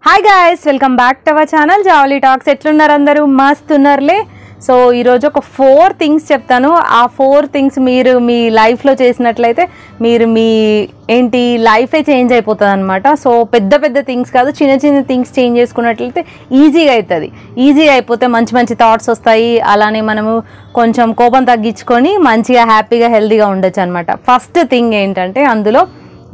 Hi guys, welcome back to our channel Javali talks. ఎట్లున్నారు అందరూ? మస్తు ఉన్నారులే. సో ఈరోజు ఒక 4 థింగ్స్ చెప్తాను. ఆ 4 థింగ్స్ మీరు మీ లైఫ్లో చేసినట్లయితే మీరు మీ లైఫే చేంజ్ అయిపోతుంది అనమాట. సో పెద్ద పెద్ద థింగ్స్ కాదు, చిన్న చిన్న థింగ్స్ చేంజ్ చేసుకున్నట్లయితే ఈజీగా అవుతుంది. ఈజీగా అయిపోతే మంచి మంచి థాట్స్ వస్తాయి. అలానే మనము కొంచెం కోపం తగ్గించుకొని మంచిగా హ్యాపీగా హెల్తీగా ఉండొచ్చు అనమాట. ఫస్ట్ థింగ్ ఏంటంటే, అందులో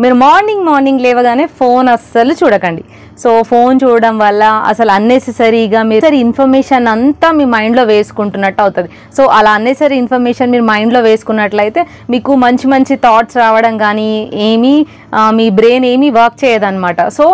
మీరు మార్నింగ్ లేవగానే ఫోన్ అస్సలు చూడకండి. సో ఫోన్ చూడడం వల్ల అసలు అన్నెసెసరీగా మీరు ఇన్ఫర్మేషన్ అంతా మీ మైండ్లో వేసుకుంటున్నట్టు అవుతుంది. సో అలా అన్నెసరీ ఇన్ఫర్మేషన్ మీరు మైండ్లో వేసుకున్నట్లయితే మీకు మంచి మంచి థాట్స్ రావడం కానీ మీ బ్రెయిన్ ఏమీ వర్క్ చేయదన్నమాట. సో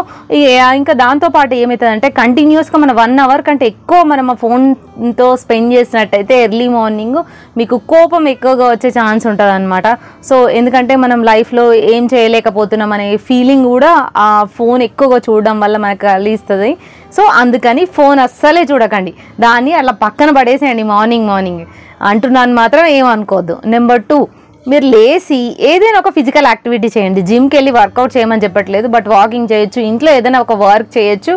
ఇంకా దాంతోపాటు ఏమవుతుందంటే, కంటిన్యూస్గా మన 1 అవర్ కంటే ఎక్కువ మనం ఆ ఫోన్తో స్పెండ్ చేసినట్టయితే ఎర్లీ మార్నింగ్ మీకు కోపం ఎక్కువగా వచ్చే ఛాన్స్ ఉంటుంది అనమాట. సో ఎందుకంటే మనం లైఫ్లో ఏం చేయలేకపోతున్నాం అనే ఫీలింగ్ కూడా ఆ ఫోన్ ఎక్కువగా చూడడం వల్ల మనకు కలిగిస్తుంది. సో అందుకని ఫోన్ అస్సలే చూడకండి, దాన్ని అలా పక్కన పడేసేయండి మార్నింగ్ అంటున్నాను మాత్రం ఏమనుకోవద్దు. నెంబర్ 2, మీరు లేచి ఏదైనా ఒక ఫిజికల్ యాక్టివిటీ చేయండి. జిమ్కి వెళ్ళి వర్కౌట్ చేయమని చెప్పట్లేదు, బట్ వాకింగ్ చేయొచ్చు, ఇంట్లో ఏదైనా ఒక వర్క్ చేయొచ్చు.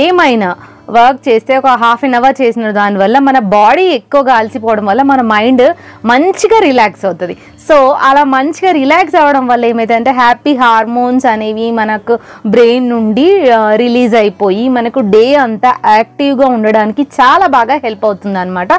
ఏమైనా వర్క్ చేస్తే ఒక 1/2 అవర్ చేసిన దానివల్ల మన బాడీ ఎక్కువగా అలసిపోవడం వల్ల మన మైండ్ మంచిగా రిలాక్స్ అవుతుంది. సో అలా మంచిగా రిలాక్స్ అవ్వడం వల్ల ఏమైతుందంటే, హ్యాపీ హార్మోన్స్ అనేవి మనకు బ్రెయిన్ నుండి రిలీజ్ అయిపోయి మనకు డే అంతా యాక్టివ్గా ఉండడానికి చాలా బాగా హెల్ప్ అవుతుంది అనమాట.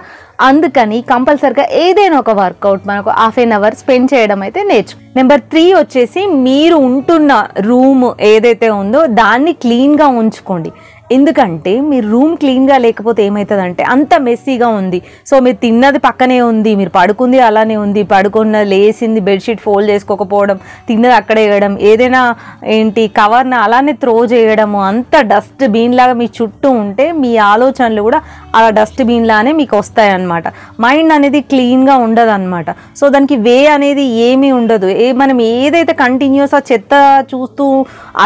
అందుకని కంపల్సరిగా ఏదైనా ఒక వర్కౌట్ మనకు 1/2 అవర్ స్పెండ్ చేయడం అయితే నేర్చు. నెంబర్ 3 వచ్చేసి, మీరు ఉంటున్న రూమ్ ఏదైతే ఉందో దాన్ని క్లీన్గా ఉంచుకోండి. ఎందుకంటే మీరు రూమ్ క్లీన్గా లేకపోతే ఏమవుతుందంటే, అంత మెస్సీగా ఉంది. సో మీరు తిన్నది పక్కనే ఉంది, మీరు పడుకుంది అలానే ఉంది, పడుకున్నది లేచింది, బెడ్షీట్ ఫోల్డ్ చేసుకోకపోవడం, తిన్నది అక్కడే వేయడం, ఏదైనా కవర్ని అలానే త్రో చేయడము, అంత డస్ట్ బీన్ లాగా మీ చుట్టూ ఉంటే మీ ఆలోచనలు కూడా అలా డస్ట్ బీన్ లానే మీకు వస్తాయన్నమాట. మైండ్ అనేది క్లీన్గా ఉండదు అనమాట. సో దానికి వే అనేది ఏమీ ఉండదు. మనం ఏదైతే కంటిన్యూస్ ఆ చెత్త చూస్తూ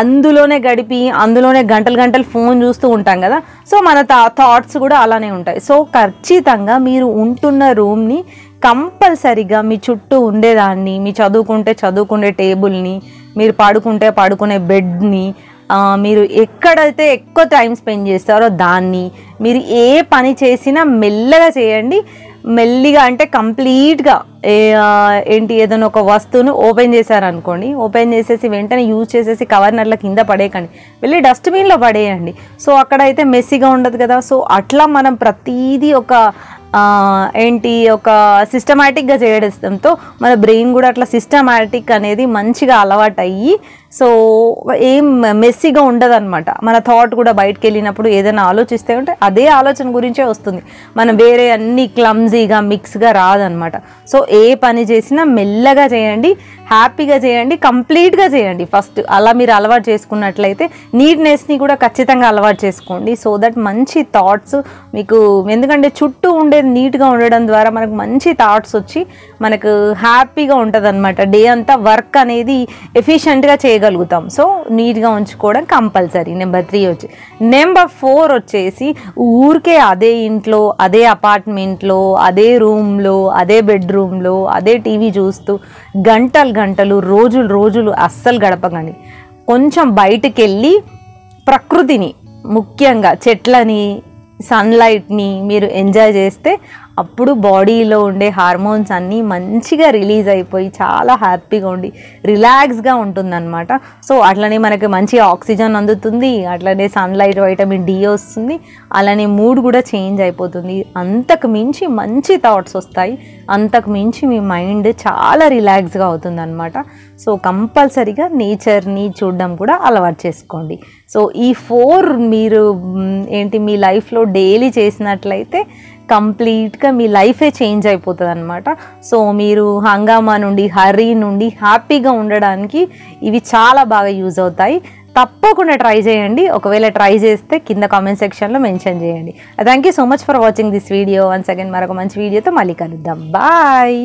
అందులోనే గడిపి అందులోనే గంటలు ఫోన్ చూస్తూ ఉంటాం కదా, సో మన థాట్స్ కూడా అలానే ఉంటాయి. సో ఖచ్చితంగా మీరు ఉంటున్న రూమ్ని కంపల్సరిగా మీ చుట్టూ ఉండేదాన్ని, మీ చదువుకునే టేబుల్ని, మీరు పడుకునే బెడ్ని, మీరు ఎక్కడైతే ఎక్కువ టైం స్పెండ్ చేస్తారో దాన్ని, మీరు ఏ పని చేసినా మెల్లగా చేయండి. మెల్లిగా అంటే కంప్లీట్గా ఏదైనా ఒక వస్తువును ఓపెన్ చేశారనుకోండి, ఓపెన్ చేసేసి వెంటనే యూజ్ చేసేసి కవర్ని అట్లా కింద పడేయకండి, వెళ్ళి డస్ట్బిన్లో పడేయండి. సో అక్కడైతే మెస్సీగా ఉండదు కదా. సో అట్లా మనం ప్రతీదీ ఒక సిస్టమాటిక్గా చేయడంతో మన బ్రెయిన్ కూడా అట్లా సిస్టమాటిక్ అనేది మంచిగా అలవాటు అయ్యి, సో ఏం మెస్సీగా ఉండదు అనమాట. మన థాట్ కూడా బయటకు వెళ్ళినప్పుడు ఏదైనా ఆలోచిస్తే ఉంటే అదే ఆలోచన గురించే వస్తుంది, మనం వేరే అన్ని క్లమ్జీగా మిక్స్గా రాదనమాట. సో ఏ పని చేసినా మెల్లగా చేయండి, హ్యాపీగా చేయండి, కంప్లీట్గా చేయండి ఫస్ట్. అలా మీరు అలవాటు చేసుకున్నట్లయితే నీట్నెస్ని కూడా ఖచ్చితంగా అలవాటు చేసుకోండి. సో దట్ మంచి థాట్స్ మీకు, ఎందుకంటే చుట్టూ ఉండేది నీట్గా ఉండడం ద్వారా మనకు మంచి థాట్స్ వచ్చి మనకు హ్యాపీగా ఉంటుంది అనమాట. డే అంతా వర్క్ అనేది ఎఫిషియెంట్గా చేయగలుగుతాం. సో నీట్గా ఉంచుకోవడం కంపల్సరీ. నెంబర్ 3 నెంబర్ 4 వచ్చేసి, ఊరికే అదే ఇంట్లో, అదే అపార్ట్మెంట్లో, అదే రూమ్లో, అదే బెడ్రూమ్లో, అదే టీవీ చూస్తూ గంటలు రోజులు అస్సలు గడపకండి. కొంచెం బయటికి వెళ్ళి ప్రకృతిని, ముఖ్యంగా చెట్లని, సన్లైట్ని మీరు ఎంజాయ్ చేస్తే అప్పుడు బాడీలో ఉండే హార్మోన్స్ అన్నీ మంచిగా రిలీజ్ అయిపోయి చాలా హ్యాపీగా ఉండి రిలాక్స్గా ఉంటుందన్నమాట. సో అట్లనే మనకి మంచి ఆక్సిజన్ అందుతుంది, అట్లనే సన్లైట్ వైటమిన్ డి వస్తుంది, అలానే మూడ్ కూడా చేంజ్ అయిపోతుంది. అంతకు మించి మంచి థాట్స్ వస్తాయి, అంతకు మించి మీ మైండ్ చాలా రిలాక్స్గా అవుతుంది అనమాట. సో కంపల్సరీగా నేచర్ని చూడడం కూడా అలవాటు చేసుకోండి. సో ఈ 4 మీరు మీ లైఫ్లో డైలీ చేసినట్లయితే కంప్లీట్గా మీ లైఫే చేంజ్ అయిపోతుంది అనమాట. సో మీరు హంగామా నుండి, హరీ నుండి హ్యాపీగా ఉండడానికి ఇవి చాలా బాగా యూజ్ అవుతాయి. తప్పకుండా ట్రై చేయండి. ఒకవేళ ట్రై చేస్తే కింద కామెంట్ సెక్షన్లో మెన్షన్ చేయండి. Thank you so much for watching this video. Once again మరొక మంచి వీడియోతో మళ్ళీ కలుద్దాం. బాయ్.